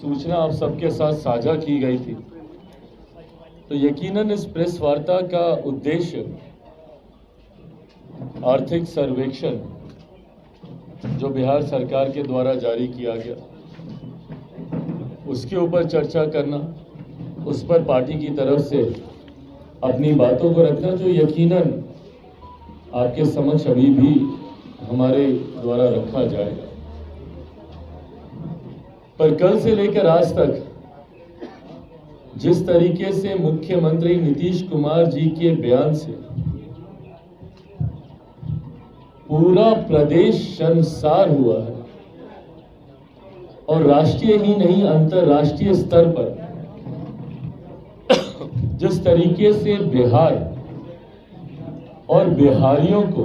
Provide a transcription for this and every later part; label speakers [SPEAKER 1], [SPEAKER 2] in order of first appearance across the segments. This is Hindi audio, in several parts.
[SPEAKER 1] सूचना आप सबके साथ साझा की गई थी, तो यकीनन इस प्रेस वार्ता का उद्देश्य आर्थिक सर्वेक्षण जो बिहार सरकार के द्वारा जारी किया गया उसके ऊपर चर्चा करना, उस पर पार्टी की तरफ से अपनी बातों को रखना, जो यकीनन आपके समक्ष अभी भी हमारे द्वारा रखा जाएगा। पर कल से लेकर आज तक जिस तरीके से मुख्यमंत्री नीतीश कुमार जी के बयान से पूरा प्रदेश शर्मसार हुआ है और राष्ट्रीय ही नहीं अंतर्राष्ट्रीय स्तर पर जिस तरीके से बिहार और बिहारियों को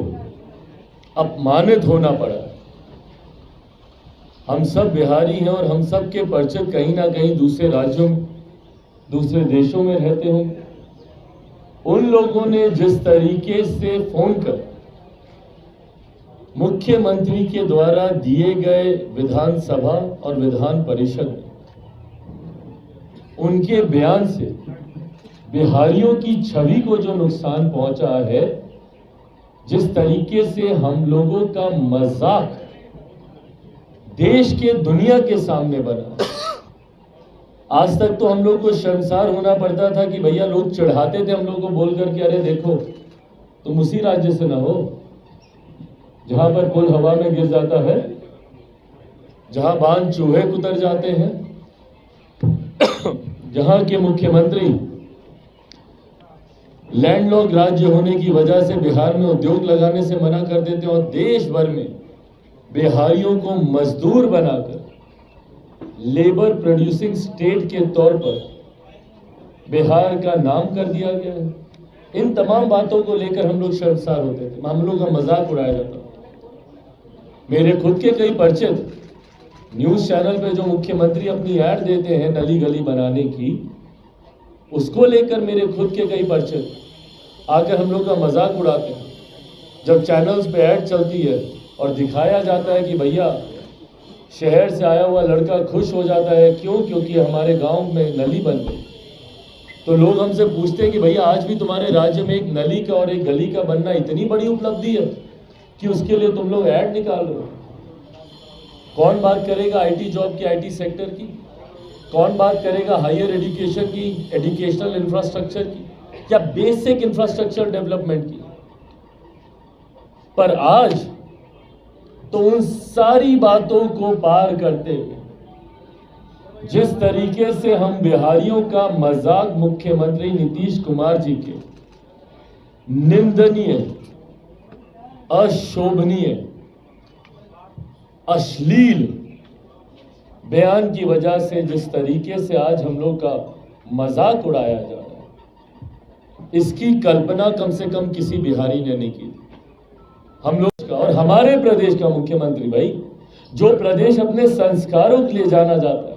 [SPEAKER 1] अपमानित होना पड़ा। हम सब बिहारी हैं और हम सब के परिचित कहीं ना कहीं दूसरे राज्यों में, दूसरे देशों में रहते होंगे। उन लोगों ने जिस तरीके से फोन कर मुख्यमंत्री के द्वारा दिए गए विधानसभा और विधान परिषद में उनके बयान से बिहारियों की छवि को जो नुकसान पहुंचा है, जिस तरीके से हम लोगों का मजाक देश के दुनिया के सामने बना। आज तक तो हम लोग को शर्मसार होना पड़ता था कि भैया लोग चढ़ाते थे हम लोग को बोल करके, अरे देखो तुम उसी राज्य से ना हो जहां पर पुल हवा में गिर जाता है, जहां बांध चूहे कुतर जाते हैं, जहां के मुख्यमंत्री लैंडलॉक राज्य होने की वजह से बिहार में उद्योग लगाने से मना कर देते हैं और देश भर में बिहारियों को मजदूर बनाकर लेबर प्रोड्यूसिंग स्टेट के तौर पर बिहार का नाम कर दिया गया है। इन तमाम बातों को लेकर हम लोग शर्मसार होते थे, हम लोग का मजाक उड़ाया जाता। मेरे खुद के कई परिचित न्यूज चैनल पे जो मुख्यमंत्री अपनी ऐड देते हैं नली गली बनाने की, उसको लेकर मेरे खुद के कई परिचित आकर हम लोग का मजाक उड़ाते हैं। जब चैनल्स पे ऐड चलती है और दिखाया जाता है कि भैया शहर से आया हुआ लड़का खुश हो जाता है, क्यों? क्योंकि हमारे गांव में नली बन गई। तो लोग हमसे पूछते हैं कि भैया आज भी तुम्हारे राज्य में एक नली का और एक गली का बनना इतनी बड़ी उपलब्धि है कि उसके लिए तुम लोग ऐड निकाल रहे हो। कौन बात करेगा आईटी जॉब की, आईटी सेक्टर की? कौन बात करेगा हायर एजुकेशन की, एजुकेशनल इंफ्रास्ट्रक्चर की, या बेसिक इंफ्रास्ट्रक्चर डेवलपमेंट की? पर आज तो उन सारी बातों को पार करते हुए जिस तरीके से हम बिहारियों का मजाक मुख्यमंत्री नीतीश कुमार जी के निंदनीय, अशोभनीय, अश्लील बयान की वजह से जिस तरीके से आज हम लोग का मजाक उड़ाया जा रहा है, इसकी कल्पना कम से कम किसी बिहारी ने नहीं की। हम लोग का और हमारे प्रदेश का मुख्यमंत्री भाई, जो प्रदेश अपने संस्कारों के लिए जाना जाता है,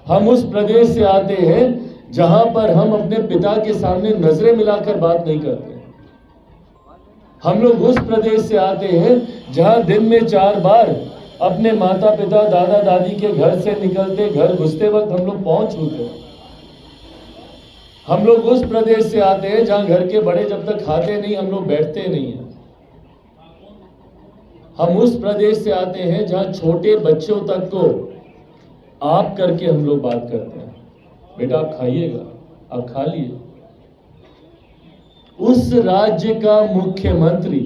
[SPEAKER 1] हम उस प्रदेश से आते हैं जहां पर हम अपने पिता के सामने नजरें मिलाकर बात नहीं करते। हम लोग उस प्रदेश से आते हैं जहां दिन में 4 बार अपने माता पिता दादा दादी के घर से निकलते, घर घुसते वक्त हम लोग पांव छूते हैं। हम लोग उस प्रदेश से आते हैं जहां घर के बड़े जब तक खाते नहीं हम लोग बैठते नहीं हैं। हम उस प्रदेश से आते हैं जहां छोटे बच्चों तक को आप करके हम लोग बात करते हैं, बेटा आप खाइएगा, आप खा लिए। उस राज्य का मुख्यमंत्री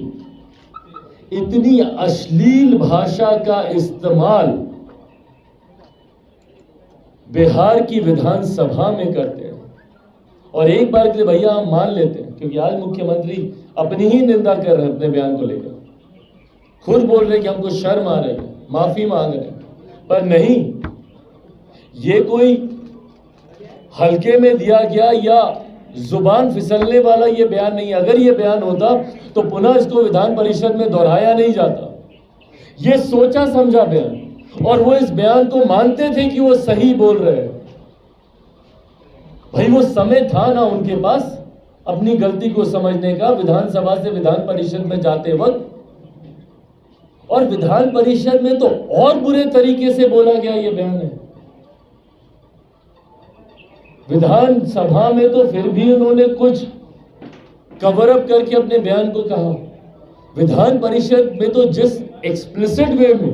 [SPEAKER 1] इतनी अश्लील भाषा का इस्तेमाल बिहार की विधानसभा में करते हैं। और एक बार के लिए भैया हम मान लेते हैं, क्योंकि आज मुख्यमंत्री अपनी ही निंदा कर रहे हैं अपने बयान को लेकर, खुद बोल रहे हैं कि हमको शर्म आ रही है, माफी मांग रहे हैं, पर नहीं, ये कोई हल्के में दिया गया या जुबान फिसलने वाला ये बयान नहीं। अगर ये बयान होता तो पुनः इसको विधान परिषद में दोहराया नहीं जाता। ये सोचा समझा बयान, और वो इस बयान को मानते थे कि वो सही बोल रहे हैं। भाई वो समय था ना उनके पास अपनी गलती को समझने का, विधानसभा से विधान परिषद में जाते वक्त। और विधान परिषद में तो और बुरे तरीके से बोला गया ये बयान है। विधानसभा में तो फिर भी उन्होंने कुछ कवर अप करके अपने बयान को कहा। विधान परिषद में तो जिस एक्सप्लिसिट वे में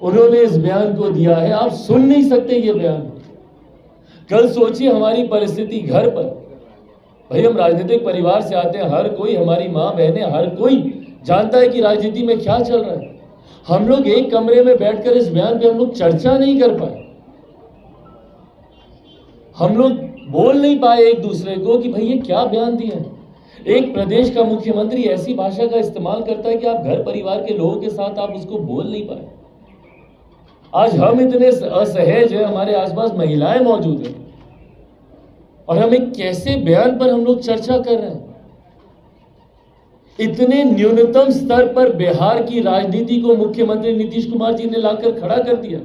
[SPEAKER 1] उन्होंने इस बयान को दिया है, आप सुन नहीं सकते ये बयान। कल सोचिए हमारी परिस्थिति घर पर, भाई हम राजनीतिक परिवार से आते हैं, हर कोई, हमारी माँ बहनें, हर कोई जानता है कि राजनीति में क्या चल रहा है। हम लोग एक कमरे में बैठकर इस बयान पे हम लोग चर्चा नहीं कर पाए, हम लोग बोल नहीं पाए एक दूसरे को कि भाई ये क्या बयान दिया है। एक प्रदेश का मुख्यमंत्री ऐसी भाषा का इस्तेमाल करता है कि आप घर परिवार के लोगों के साथ आप उसको बोल नहीं पाए। आज हम इतने असहज हैं, हमारे आसपास महिलाएं मौजूद हैं, और हम एक कैसे बयान पर हम लोग चर्चा कर रहे हैं। इतने न्यूनतम स्तर पर बिहार की राजनीति को मुख्यमंत्री नीतीश कुमार जी ने लाकर खड़ा कर दिया,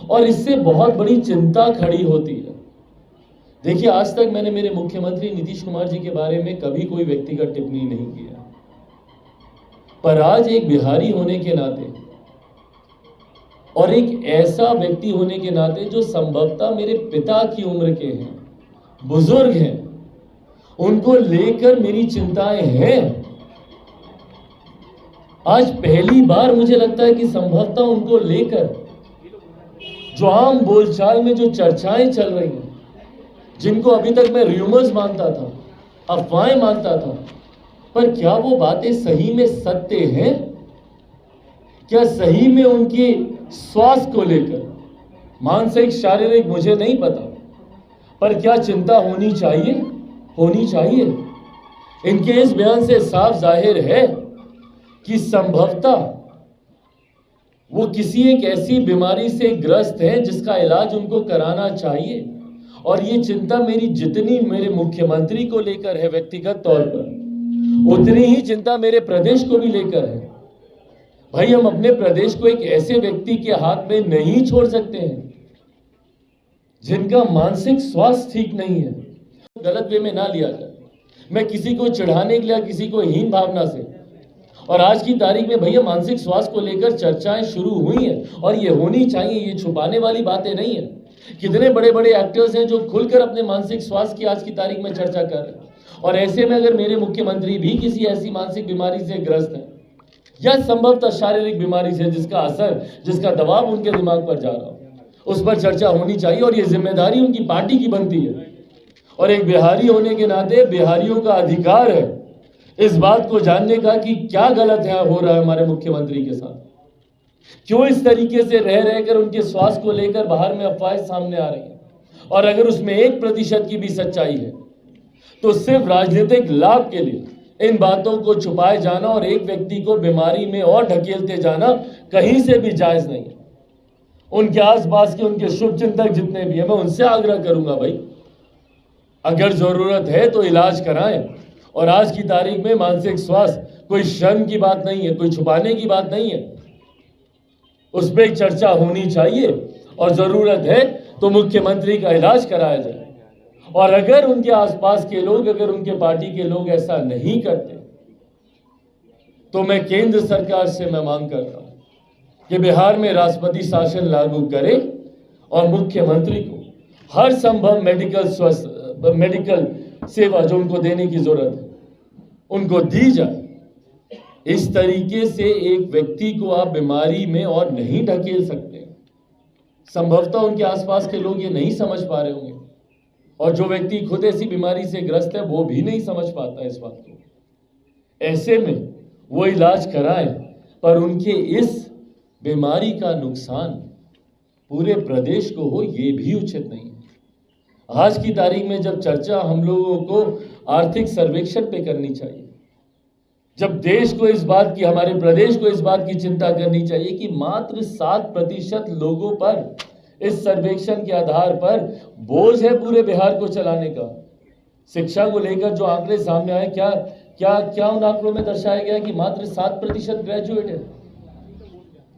[SPEAKER 1] और इससे बहुत बड़ी चिंता खड़ी होती है। देखिए, आज तक मैंने मेरे मुख्यमंत्री नीतीश कुमार जी के बारे में कभी कोई व्यक्तिगत टिप्पणी नहीं किया, पर आज एक बिहारी होने के नाते और एक ऐसा व्यक्ति होने के नाते जो संभवतः मेरे पिता की उम्र के हैं, बुजुर्ग हैं, उनको लेकर मेरी चिंताएं हैं। आज पहली बार मुझे लगता है कि संभवतः उनको लेकर जो आम बोलचाल में जो चर्चाएं चल रही हैं, जिनको अभी तक मैं र्यूमर्स मानता था, अफवाहें मानता था, पर क्या वो बातें सही में सत्य हैं? क्या सही में उनके स्वास्थ्य को लेकर, मानसिक शारीरिक मुझे नहीं पता, पर क्या चिंता होनी चाहिए? होनी चाहिए। इनके इस बयान से साफ जाहिर है कि संभवतः वो किसी एक ऐसी बीमारी से ग्रस्त हैं जिसका इलाज उनको कराना चाहिए, और ये चिंता मेरी जितनी मेरे मुख्यमंत्री को लेकर है व्यक्तिगत तौर पर, उतनी ही चिंता मेरे प्रदेश को भी लेकर है। भाई, हम अपने प्रदेश को एक ऐसे व्यक्ति के हाथ में नहीं छोड़ सकते हैं जिनका मानसिक स्वास्थ्य ठीक नहीं है। गलत वे में ना लिया जाए, मैं किसी को चिढ़ाने के लिए, किसी को हीन भावना से, और आज की तारीख में भैया मानसिक स्वास्थ्य को लेकर चर्चाएं शुरू हुई हैं, और ये होनी चाहिए, ये छुपाने वाली बातें नहीं है। कितने बड़े बड़े एक्टर्स हैं जो खुलकर अपने मानसिक स्वास्थ्य की आज की तारीख में चर्चा कर रहे हैं, और ऐसे में अगर मेरे मुख्यमंत्री भी किसी ऐसी मानसिक बीमारी से ग्रस्त हैं, या संभवतः शारीरिक बीमारी से जिसका असर, जिसका दबाव उनके दिमाग पर जा रहा हो, उस पर चर्चा होनी चाहिए, और ये जिम्मेदारी उनकी पार्टी की बनती है। और एक बिहारी होने के नाते बिहारियों का अधिकार है इस बात को जानने का कि क्या गलत है हो रहा है हमारे मुख्यमंत्री के साथ, क्यों इस तरीके से रह रहकर उनके स्वास्थ्य को लेकर बाहर में अफवाहें सामने आ रही हैं। और अगर उसमें 1% की भी सच्चाई है तो सिर्फ राजनीतिक लाभ के लिए इन बातों को छुपाए जाना और एक व्यक्ति को बीमारी में और ढकेलते जाना कहीं से भी जायज नहीं है। उनके आसपास के उनके शुभचिंतक जितने भी हैं, मैं उनसे आग्रह करूंगा, भाई अगर जरूरत है तो इलाज कराएं। और आज की तारीख में मानसिक स्वास्थ्य कोई शर्म की बात नहीं है, कोई छुपाने की बात नहीं है, उस पर चर्चा होनी चाहिए, और जरूरत है तो मुख्यमंत्री का इलाज कराया जाए। और अगर उनके आसपास के लोग, अगर उनके पार्टी के लोग ऐसा नहीं करते, तो मैं केंद्र सरकार से मैं मांग करता हूं कि बिहार में राष्ट्रपति शासन लागू करे और मुख्यमंत्री को हर संभव मेडिकल सेवा जो उनको देने की जरूरत है उनको दी जाए। इस तरीके से एक व्यक्ति को आप बीमारी में और नहीं ढकेल सकते। संभवतः उनके आसपास के लोग ये नहीं समझ पा रहे होंगे, और जो व्यक्ति खुद ऐसी बीमारी से ग्रस्त है वो भी नहीं समझ पाता इस बात को। ऐसे में वो इलाज कराएं, पर उनके इस बीमारी का नुकसान पूरे प्रदेश को हो ये भी उचित नहीं है। आज की तारीख में जब चर्चा हम लोगों को आर्थिक सर्वेक्षण पे करनी चाहिए, जब देश को इस बात की, हमारे प्रदेश को इस बात की चिंता करनी चाहिए कि मात्र 7% लोगों पर इस सर्वेक्षण के आधार पर बोझ है पूरे बिहार को चलाने का। शिक्षा को लेकर जो आंकड़े सामने आए, क्या क्या क्या उन आंकड़ों में दर्शाया गया कि मात्र 7% ग्रेजुएट है।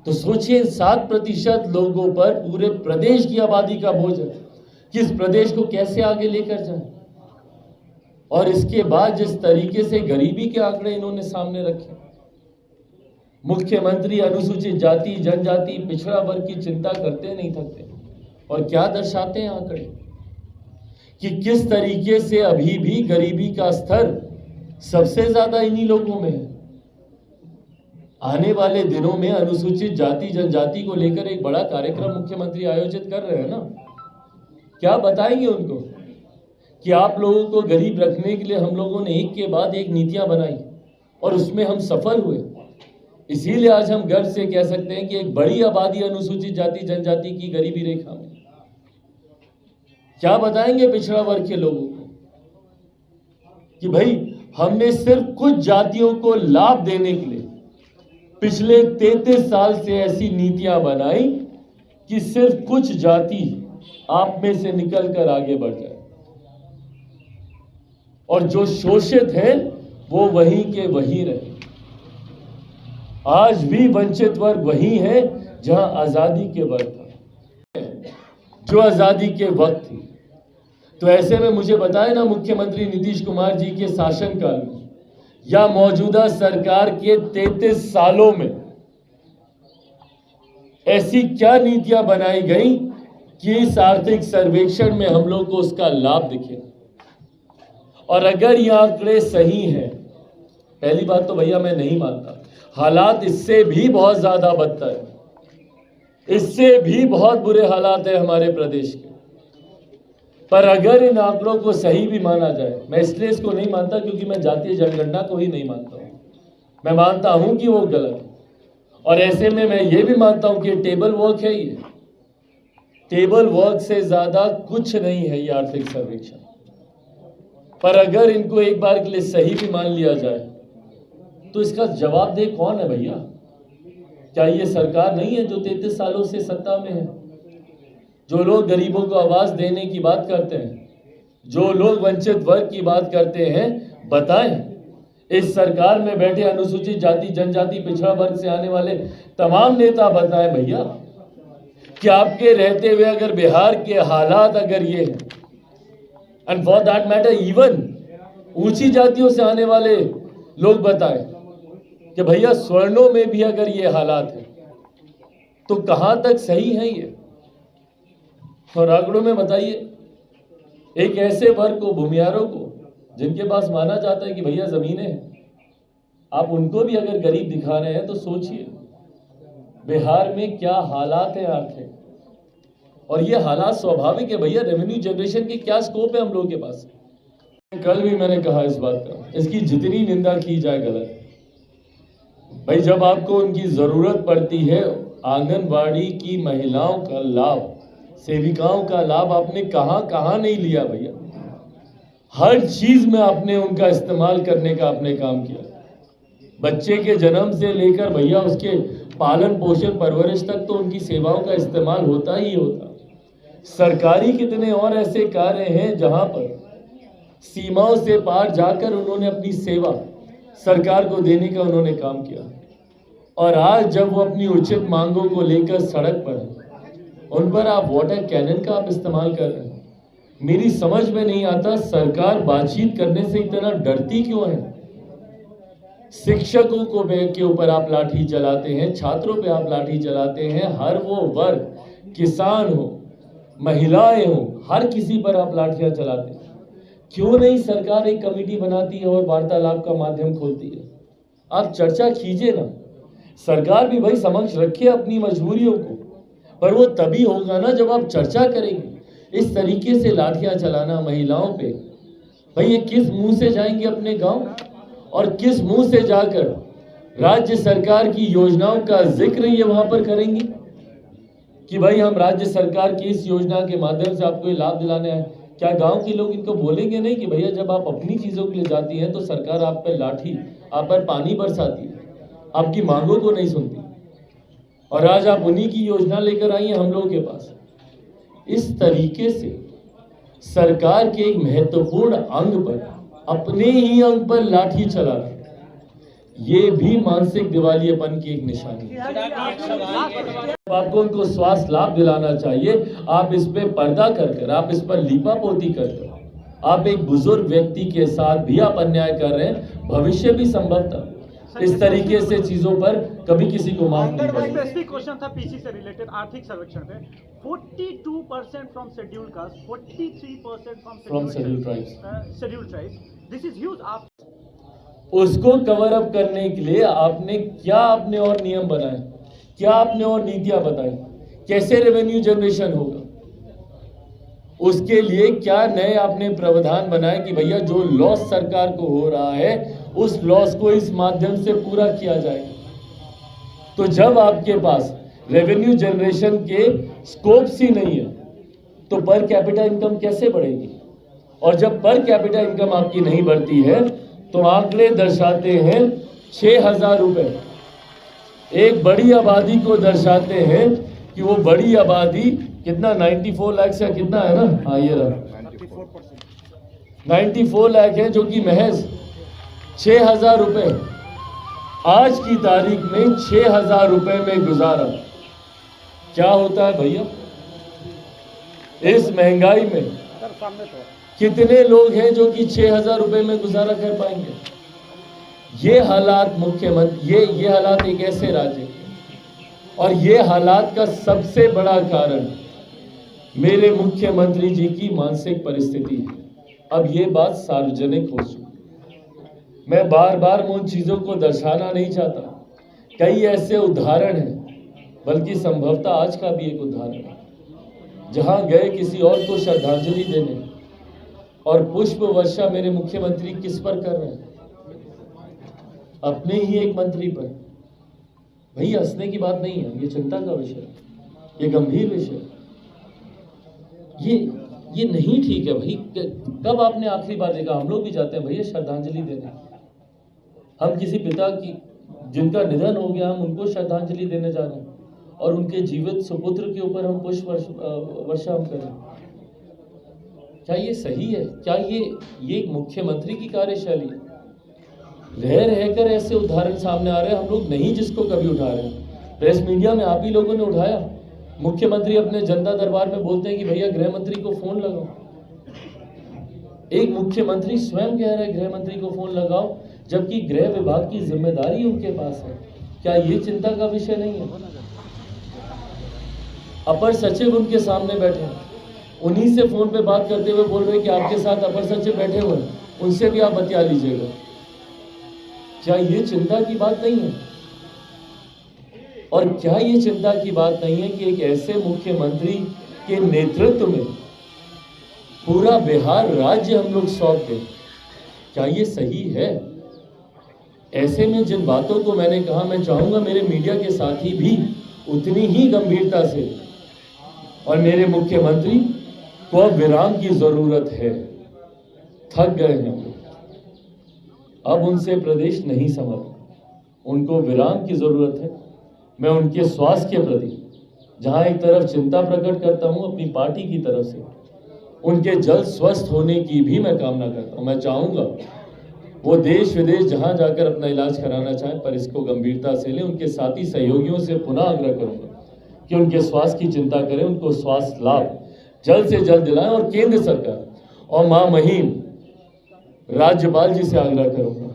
[SPEAKER 1] तो सोचिए 7% लोगों पर पूरे प्रदेश की आबादी का बोझ है, किस प्रदेश को कैसे आगे लेकर जाए। और इसके बाद जिस तरीके से गरीबी के आंकड़े इन्होंने सामने रखे, मुख्यमंत्री अनुसूचित जाति, जनजाति, पिछड़ा वर्ग की चिंता करते नहीं थकते। और क्या दर्शाते हैं आंकड़े कि किस तरीके से अभी भी गरीबी का स्तर सबसे ज्यादा इन्हीं लोगों में है। आने वाले दिनों में अनुसूचित जाति जनजाति को लेकर एक बड़ा कार्यक्रम मुख्यमंत्री आयोजित कर रहे हैं ना, क्या बताएंगे उनको कि आप लोगों को गरीब रखने के लिए हम लोगों ने एक के बाद एक नीतियां बनाई और उसमें हम सफल हुए। इसीलिए आज हम गर्व से कह सकते हैं कि एक बड़ी आबादी अनुसूचित जाति जनजाति की गरीबी रेखा में। क्या बताएंगे पिछड़ा वर्ग के लोगों को कि भाई हमने सिर्फ कुछ जातियों को लाभ देने के लिए पिछले 33 साल से ऐसी नीतियां बनाई कि सिर्फ कुछ जाति आप में से निकलकर आगे बढ़ जाए और जो शोषित हैं वो वहीं के वहीं रहे। आज भी वंचित वर्ग वही है जहां आजादी के वक्त था, जो आजादी के वक्त थी। तो ऐसे में मुझे बताए ना, मुख्यमंत्री नीतीश कुमार जी के शासनकाल में या मौजूदा सरकार के 33 सालों में ऐसी क्या नीतियां बनाई गई कि इस आर्थिक सर्वेक्षण में हम लोग को उसका लाभ दिखे। और अगर ये आंकड़े सही हैं, पहली बात तो भैया मैं नहीं मानता, हालात इससे भी बहुत ज्यादा बदतर है, इससे भी बहुत बुरे हालात है हमारे प्रदेश के। पर अगर इन आंकड़ों को सही भी माना जाए, मैं इसलिए इसको नहीं मानता क्योंकि मैं जातीय जनगणना को ही नहीं मानता हूं, मैं मानता हूं कि वो गलत है। और ऐसे में मैं ये भी मानता हूं कि टेबल वर्क है, ये टेबल वर्क से ज्यादा कुछ नहीं है ये आर्थिक सर्वेक्षण। पर अगर इनको एक बार के लिए सही भी मान लिया जाए तो इसका जवाबदेह कौन है भैया? क्या ये सरकार नहीं है जो 33 सालों से सत्ता में है? जो लोग गरीबों को आवाज देने की बात करते हैं, जो लोग वंचित वर्ग की बात करते हैं, बताएं इस सरकार में बैठे अनुसूचित जाति जनजाति पिछड़ा वर्ग से आने वाले तमाम नेता बताएं भैया कि आपके रहते हुए अगर बिहार के हालात अगर ये हैं, and for that matter even ऊंची जातियों से आने वाले लोग बताएं कि भैया स्वर्णों में भी अगर ये हालात है तो कहां तक सही है ये? और आंकड़ों में बताइए, एक ऐसे वर्ग को, भूमियारों को, जिनके पास माना जाता है कि भैया जमीनें हैं, आप उनको भी अगर गरीब दिखा रहे हैं तो सोचिए बिहार में क्या हालात है आर्थिक। और ये हालात स्वाभाविक है भैया, रेवेन्यू जनरेशन के क्या स्कोप है हम लोगों के पास। कल भी मैंने कहा इस बात का, इसकी जितनी निंदा की जाए गलत। भाई जब आपको उनकी जरूरत पड़ती है, आंगनबाड़ी की महिलाओं का लाभ, सेविकाओं का लाभ आपने कहां नहीं लिया भैया? हर चीज में आपने उनका इस्तेमाल करने का आपने काम किया। बच्चे के जन्म से लेकर भैया उसके पालन पोषण परवरिश तक तो उनकी सेवाओं का इस्तेमाल होता ही होता। सरकारी कितने और ऐसे कार्य हैं जहां पर सीमाओं से पार जाकर उन्होंने अपनी सेवा सरकार को देने का उन्होंने काम किया। और आज जब वो अपनी उचित मांगों को लेकर सड़क पर हैं, उन पर आप वाटर कैनन का आप इस्तेमाल कर रहे हैं। मेरी समझ में नहीं आता सरकार बातचीत करने से इतना डरती क्यों है? शिक्षकों को के ऊपर आप लाठी चलाते हैं, छात्रों पे आप लाठी चलाते हैं, हर वो वर्ग, किसान हो, महिलाएं हो, हर किसी पर आप लाठियां चलाते हैं। क्यों नहीं सरकार एक कमेटी बनाती है और वार्तालाप का माध्यम खोलती है? आप चर्चा कीजिए ना, सरकार भी भाई समक्ष रखे अपनी मजबूरियों को, पर वो तभी होगा ना जब आप चर्चा करेंगे। इस तरीके से लाठियां चलाना महिलाओं पे, भाई ये किस मुंह से जाएंगे अपने गांव और किस मुंह से जाकर राज्य सरकार की योजनाओं का जिक्र ये वहां पर करेंगी कि भाई हम राज्य सरकार की इस योजना के माध्यम से आपको ये लाभ दिलाने आए। क्या गांव के लोग इनको बोलेंगे नहीं कि भैया जब आप अपनी चीजों के लिए जाती हैं तो सरकार आप पर लाठी, आप पर पानी बरसाती है, आपकी मांगों को नहीं सुनती, और आज आप उन्हीं की योजना लेकर आई हैं हम लोगों के पास। इस तरीके से सरकार के एक महत्वपूर्ण अंग पर, अपने ही अंग पर लाठी चलाना, ये भी मानसिक दिवालियेपन की एक निशानी है। आपको उनको स्वास्थ्य लाभ दिलाना चाहिए, आप इस पे पर्दा कर, आप इस पर लीपापोती कर, आप एक बुजुर्ग व्यक्ति के साथ भी आप अन्याय कर रहे हैं। भविष्य भी संभवतः इस तरीके से चीजों पर कभी किसी को माफ नहीं करेंगे।
[SPEAKER 2] स्पेसिफिक क्वेश्चन था पीसी से रिलेटेड आर्थिक सर्वेक्षण पे 42% from scheduled caste, 43% from scheduled tribes. This is huge. आप
[SPEAKER 1] उसको कवर अप करने के लिए आपने क्या अपने और नियम बनाए, क्या आपने और नीतियां बताई, कैसे रेवेन्यू जनरेशन होगा, उसके लिए क्या नए आपने प्रावधान बनाए कि भैया जो लॉस सरकार को हो रहा है उस लॉस को इस माध्यम से पूरा किया जाएगा। तो जब आपके पास रेवेन्यू जनरेशन के स्कोप्स ही नहीं है तो पर कैपिटा इनकम कैसे बढ़ेगी? और जब पर कैपिटा इनकम आपकी नहीं बढ़ती है तो आंकड़े दर्शाते हैं 6,000 रुपए एक बड़ी आबादी को दर्शाते हैं कि वो बड़ी आबादी कितना 94 लाख या कितना है ना, हाँ ये रहा 94 लाख है, जो कि महज 6,000 रुपए आज की तारीख में 6,000 रुपए में गुजारा क्या होता है भैया? इस महंगाई में कितने लोग हैं जो कि 6,000 रुपए में गुजारा कर पाएंगे? ये हालात मुख्यमंत्री, ये हालात एक ऐसे राज्य के, और ये हालात का सबसे बड़ा कारण मेरे मुख्यमंत्री जी की मानसिक परिस्थिति है। अब ये बात सार्वजनिक हो चुकी, मैं बार बार उन चीजों को दर्शाना नहीं चाहता। कई ऐसे उदाहरण हैं, बल्कि संभवतः आज का भी एक उदाहरण है, जहां गए किसी और को श्रद्धांजलि देने और पुष्प वर्षा मेरे मुख्यमंत्री किस पर कर रहे हैं? अपने ही एक मंत्री पर। भाई हंसने की बात नहीं है, ये चिंता का विषय है, ये गंभीर विषय है, ये नहीं ठीक है भाई। कब आपने आखिरी बार देखा? हम लोग भी जाते हैं भैया श्रद्धांजलि देने, हम किसी पिता की जिनका निधन हो गया हम उनको श्रद्धांजलि देने जा रहे हैं और उनके जीवित सुपुत्र के ऊपर हम पुष्प वर्षा हम करें। क्या ये सही है? क्या ये एक मुख्यमंत्री की कार्यशैली है? रह रहकर ऐसे उदाहरण सामने आ रहे हैं, हम लोग नहीं जिसको कभी उठा रहे हैं। प्रेस मीडिया में आप ही लोगों ने उठाया। मुख्यमंत्री अपने जनता दरबार में बोलते हैं कि भैया गृह मंत्री को फोन लगाओ। एक मुख्यमंत्री स्वयं कह रहे हैं गृह मंत्री को फोन लगाओ, जबकि गृह विभाग की जिम्मेदारी उनके पास है। क्या ये चिंता का विषय नहीं है? अपर सचिव उनके सामने बैठे हैं, उन्हीं से फोन पे बात करते हुए बोल रहे हैं कि आपके साथ अपर सचिव बैठे हुए हैं, उनसे भी आप बतिया लीजिएगा। क्या ये चिंता की बात नहीं है? और क्या ये चिंता की बात नहीं है कि एक ऐसे मुख्यमंत्री के नेतृत्व में पूरा बिहार राज्य हम लोग सौंप दें? क्या ये सही है? ऐसे में जिन बातों को मैंने कहा, मैं चाहूंगा मेरे मीडिया के साथी भी उतनी ही गंभीरता से, और मेरे मुख्यमंत्री को अब विराम की जरूरत है, थक गए हैं हम लोग, अब उनसे प्रदेश नहीं संभल, उनको विराम की जरूरत है। मैं उनके स्वास्थ्य के प्रति जहां एक तरफ चिंता प्रकट करता हूं अपनी पार्टी की तरफ से, उनके जल्द स्वस्थ होने की भी मैं कामना करता हूं। मैं चाहूंगा वो देश विदेश जहां जाकर अपना इलाज कराना चाहें, पर इसको गंभीरता से लें। उनके साथी सहयोगियों से पुनः आग्रह करूंगा कि उनके स्वास्थ्य की चिंता करें, उनको स्वास्थ्य लाभ जल्द से जल्द दिलाएं। और केंद्र सरकार और महामहिम राज्यपाल जी से आग्रह करूंगा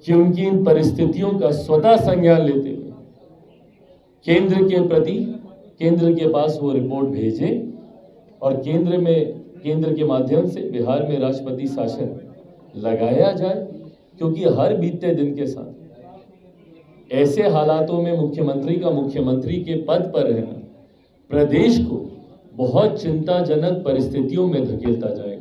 [SPEAKER 1] कि उनकी इन परिस्थितियों का स्वतः संज्ञान लेते हुए केंद्र के प्रति, केंद्र के पास वो रिपोर्ट भेजें और केंद्र के माध्यम से बिहार में राष्ट्रपति शासन लगाया जाए। क्योंकि हर बीतते दिन के साथ ऐसे हालातों में मुख्यमंत्री का मुख्यमंत्री के पद पर रहना प्रदेश को बहुत चिंताजनक परिस्थितियों में धकेलता जाएगा।